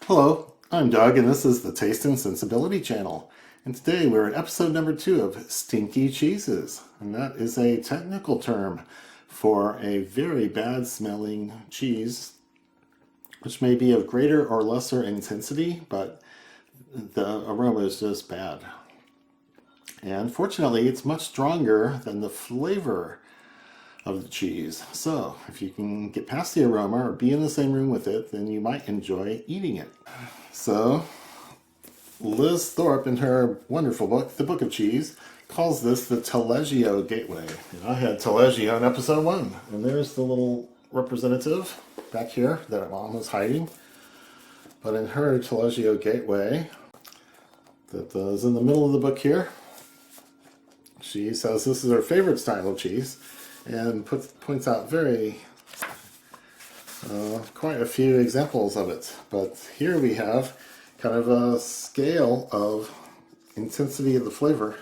Hello, I'm Doug and this is the Taste and Sensibility channel. And today we're at episode number 2 of Stinky Cheeses. And that is a technical term for a very bad smelling cheese, which may be of greater or lesser intensity, but the aroma is just bad. And fortunately, it's much stronger than the flavor of the cheese. So if you can get past the aroma or be in the same room with it, then you might enjoy eating it. So Liz Thorpe, in her wonderful book, The Book of Cheese, calls this the Tallegio Gateway. And I had Tallegio in episode 1, and there's the little representative back here that Mom was hiding. But in her Tallegio Gateway, that is in the middle of the book here, she says this is her favorite style of cheese, and points out quite a few examples of it. But here we have kind of a scale of intensity of the flavor.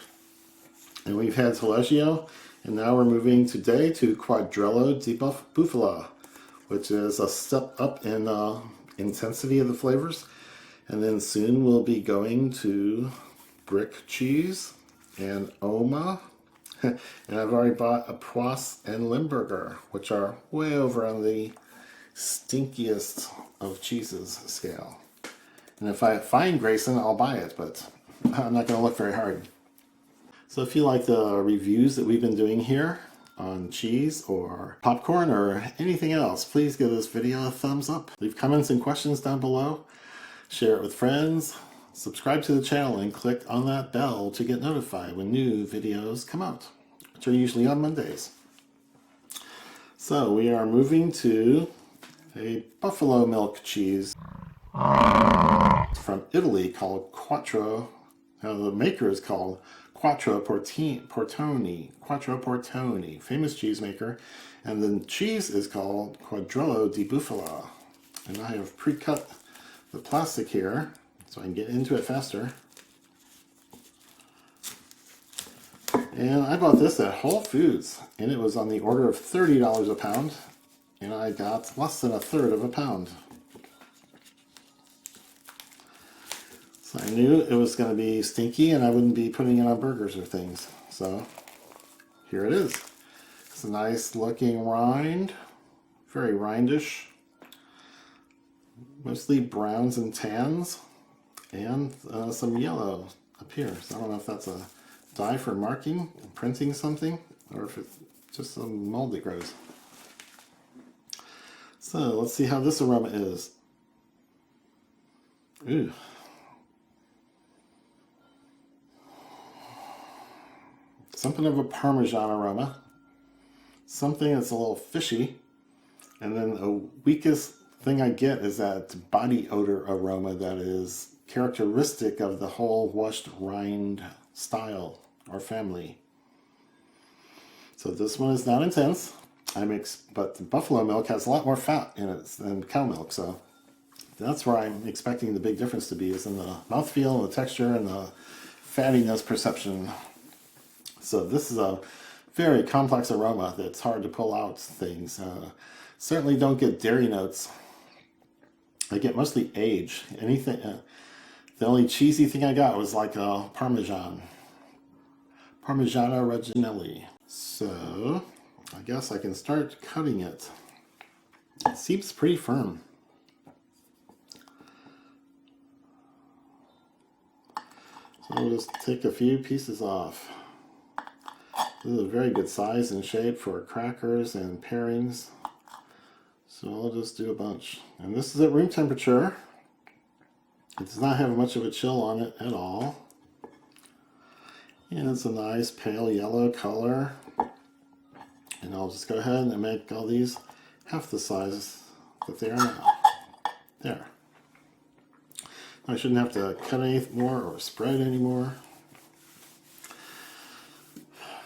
And we've had Tallegio, and now we're moving today to Quadrello di Bufala, which is a step up in intensity of the flavors. And then soon we'll be going to brick cheese and Aroma. And I've already bought a Pross and Limburger, which are way over on the stinkiest of cheeses scale. And if I find Grayson, I'll buy it, but I'm not going to look very hard. So if you like the reviews that we've been doing here on cheese or popcorn or anything else, please give this video a thumbs up. Leave comments and questions down below. Share it with friends. Subscribe to the channel and click on that bell to get notified when new videos come out, which are usually on Mondays. So we are moving to a buffalo milk cheese from Italy called Quattro. Now the maker is called Quattro Portoni, famous cheesemaker, and the cheese is called Quadrello di Bufala. And I have pre-cut the plastic here so I can get into it faster. And I bought this at Whole Foods, and it was on the order of $30 a pound, and I got less than a third of a pound. So I knew it was going to be stinky and I wouldn't be putting it on burgers or things. So here it is. It's a nice looking rind, very rindish, mostly browns and tans, and some yellow up here. So I don't know if that's a dye for marking, printing something, or if it's just some mold that grows. So let's see how this aroma is. Ooh. Something of a Parmesan aroma. Something that's a little fishy. And then the weakest thing I get is that body odor aroma that is characteristic of the whole washed-rind style or family. So this one is not intense. But the buffalo milk has a lot more fat in it than cow milk, so that's where I'm expecting the big difference to be, is in the mouthfeel, and the texture, and the fattiness perception. So this is a very complex aroma that's hard to pull out things. Certainly don't get dairy notes. I get mostly age. Anything. The only cheesy thing I got was like a Parmesan. Parmigiano Reggiani. So I guess I can start cutting it. It seems pretty firm. So I'll just take a few pieces off. This is a very good size and shape for crackers and pairings. So I'll just do a bunch. And this is at room temperature. It does not have much of a chill on it at all. And it's a nice pale yellow color. And I'll just go ahead and make all these half the size that they are now. There. I shouldn't have to cut any more or spread anymore.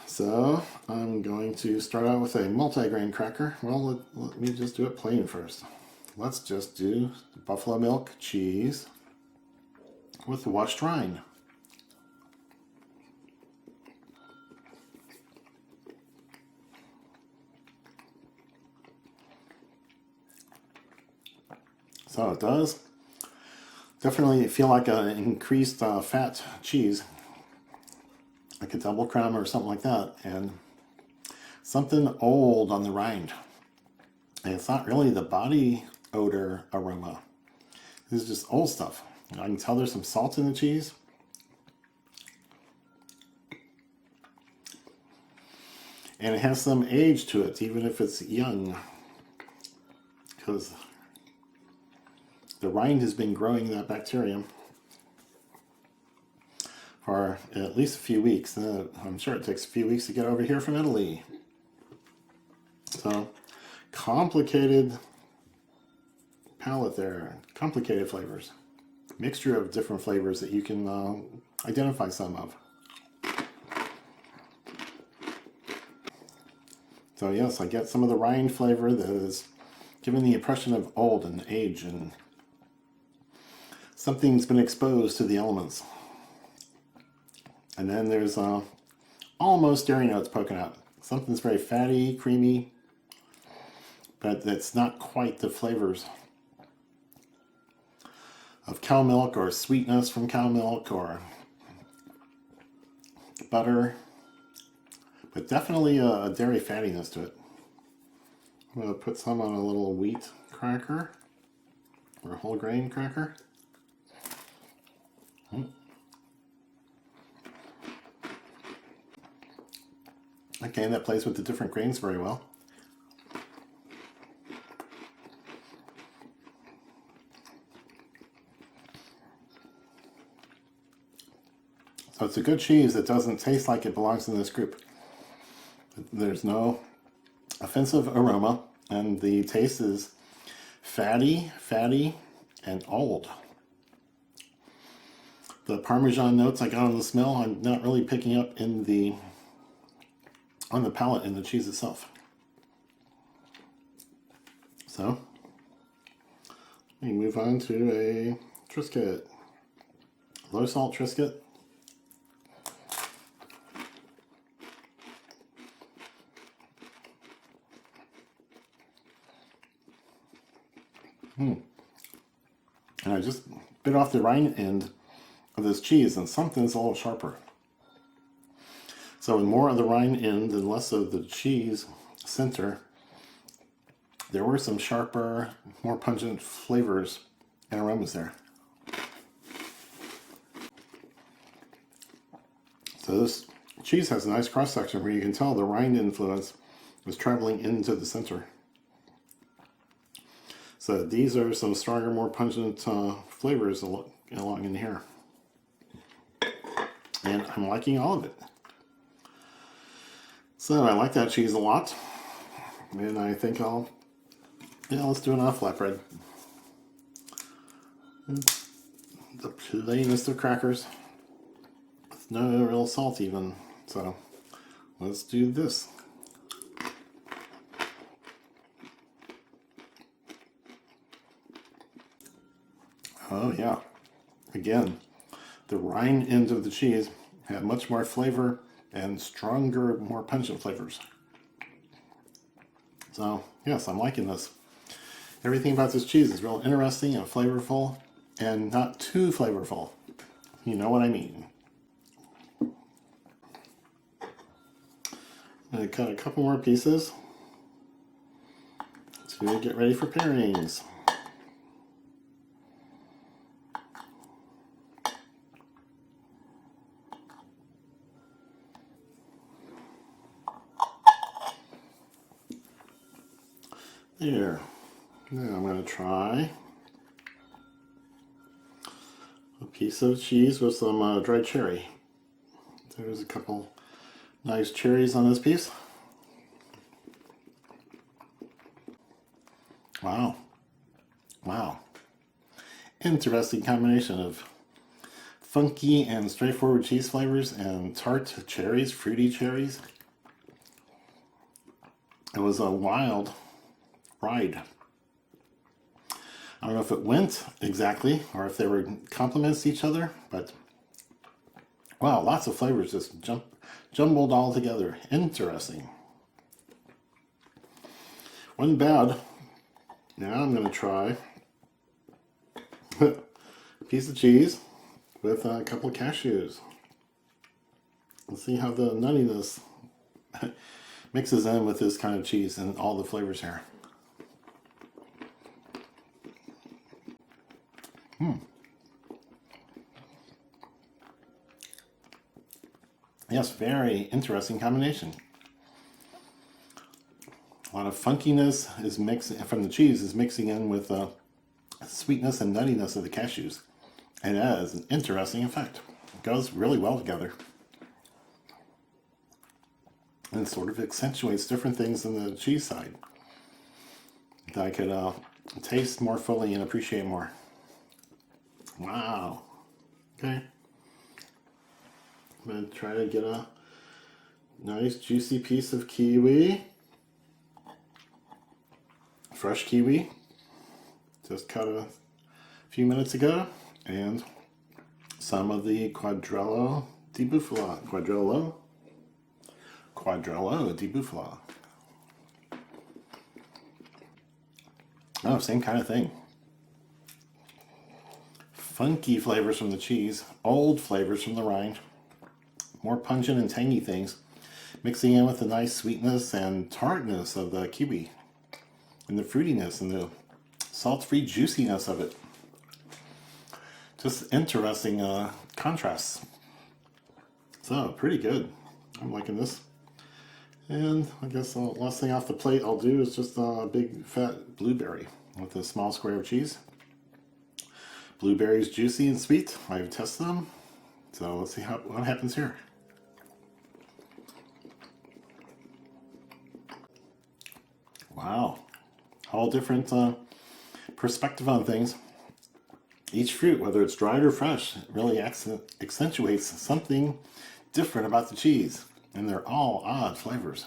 So I'm going to start out with a multi-grain cracker. Well, let me just do it plain first. Let's just do the buffalo milk cheese with washed rind. So it does. Definitely feel like an increased fat cheese, like a double crumb or something like that, and something old on the rind. And it's not really the body odor aroma. This is just old stuff. I can tell there's some salt in the cheese. And it has some age to it, even if it's young. Because the rind has been growing that bacterium for at least a few weeks. I'm sure it takes a few weeks to get over here from Italy. So, complicated palette there. Complicated flavors. Mixture of different flavors that you can identify some of. So yes, I get some of the rind flavor that is giving the impression of old and age, and something's been exposed to the elements. And then there's almost dairy notes poking out. Something's very fatty, creamy, but it's not quite the flavors of cow milk or sweetness from cow milk or butter, but definitely a dairy fattiness to it. I'm going to put some on a little wheat cracker or a whole grain cracker. Okay, that plays with the different grains very well. So it's a good cheese that doesn't taste like it belongs in this group. There's no offensive aroma, and the taste is fatty, and old. The Parmesan notes I got on the smell, I'm not really picking up on the palate in the cheese itself. So, we move on to a Triscuit. Low salt Triscuit. And I just bit off the rind end of this cheese, and something's a little sharper. So with more of the rind end and less of the cheese center, there were some sharper, more pungent flavors and aromas there. So this cheese has a nice cross section where you can tell the rind influence was traveling into the center. So these are some stronger, more pungent flavors along in here. And I'm liking all of it. So I like that cheese a lot. And I think let's do an off flatbread. The plainest of crackers. With no real salt even. So let's do this. Oh yeah, again, the rind end of the cheese had much more flavor and stronger, more pungent flavors. So yes, I'm liking this. Everything about this cheese is real interesting and flavorful, and not too flavorful. You know what I mean. I'm going to cut a couple more pieces to get ready for pairings. There. Now I'm going to try a piece of cheese with some dried cherry. There's a couple nice cherries on this piece. Wow. Wow. Interesting combination of funky and straightforward cheese flavors and tart cherries, fruity cherries. It was a wild ride. I don't know if it went exactly or if they were complements to each other, but wow, lots of flavors just jumbled all together. Interesting. Wasn't bad. Now I'm going to try piece of cheese with a couple of cashews. Let's see how the nuttiness mixes in with this kind of cheese and all the flavors here. Yes, very interesting combination. A lot of funkiness is mixing from the cheese is mixing in with the sweetness and nuttiness of the cashews, and it has an interesting effect. It goes really well together, and sort of accentuates different things in the cheese side that I could taste more fully and appreciate more. Wow. Okay. I'm going to try to get a nice juicy piece of kiwi. Fresh kiwi. Just cut a few minutes ago. And some of the Quadrello di Bufala. Quadrello di Bufala. Oh, same kind of thing. Funky flavors from the cheese, old flavors from the rind, more pungent and tangy things, mixing in with the nice sweetness and tartness of the kiwi, and the fruitiness and the salt-free juiciness of it. Just interesting contrasts. So, pretty good. I'm liking this. And I guess the last thing off the plate I'll do is just a big fat blueberry with a small square of cheese. Blueberries juicy and sweet. I've tested them. So let's see what happens here. Wow. All different perspective on things. Each fruit, whether it's dried or fresh, really accentuates something different about the cheese. And they're all odd flavors.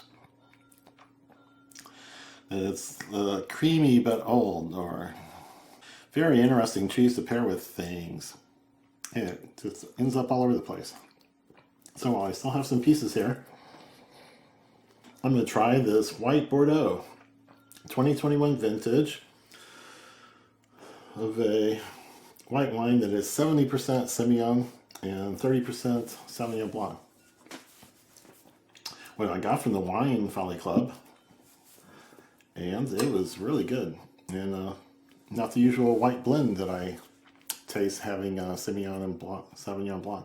It's creamy but old, or very interesting cheese to pair with things. It just ends up all over the place. So while I still have some pieces here, I'm going to try this white Bourdeaux 2021 vintage of a white wine that is 70% Semillon and 30% Sauvignon Blanc. What I got from the Wine Folly Club, and it was really good. And not the usual white blend that I taste having Semillon and Sauvignon Blanc.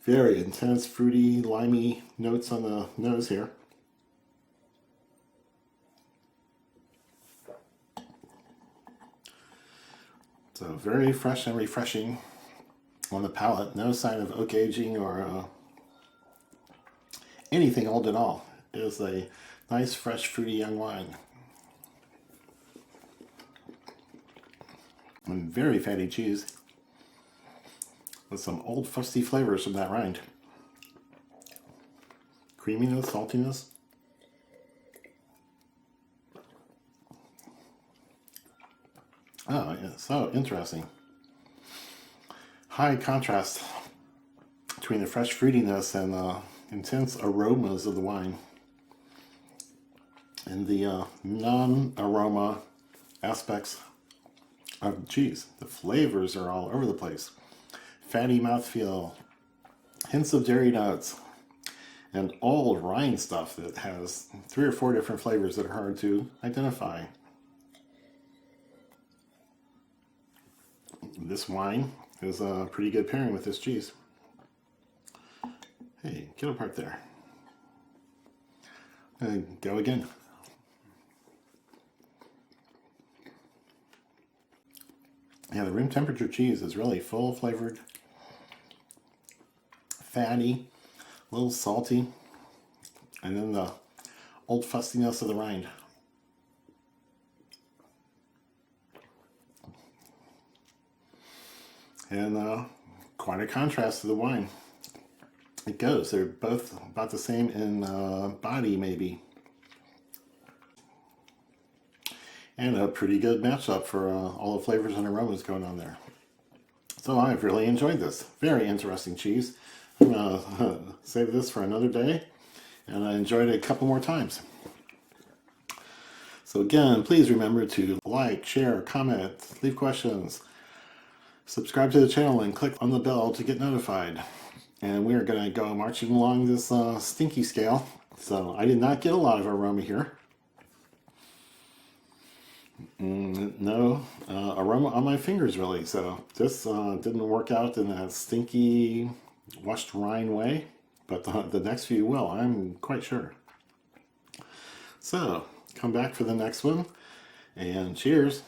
Very intense, fruity, limey notes on the nose here. So very fresh and refreshing on the palate. No sign of oak aging or anything old at all. It is a nice, fresh, fruity young wine. And very fatty cheese with some old fusty flavors from that rind. Creaminess, saltiness. Oh, yeah, so interesting. High contrast between the fresh fruitiness and the intense aromas of the wine and the non-aroma aspects of cheese. The flavors are all over the place. Fatty mouthfeel, hints of dairy notes, and old rind stuff that has 3 or 4 different flavors that are hard to identify. This wine is a pretty good pairing with this cheese. Hey, get apart there. Go again. Yeah, the room temperature cheese is really full flavored, fatty, a little salty, and then the old fustiness of the rind. And quite a contrast to the wine. It goes. They're both about the same in body, maybe. And a pretty good matchup for all the flavors and aromas going on there. So I've really enjoyed this. Very interesting cheese. I'm going to save this for another day. And I enjoyed it a couple more times. So again, please remember to like, share, comment, leave questions, subscribe to the channel, and click on the bell to get notified. And we are going to go marching along this Stinky scale. So I did not get a lot of aroma here. No aroma on my fingers really. So this didn't work out in a Stinky washed-rind way. But the next few will, I'm quite sure. So come back for the next one. And cheers.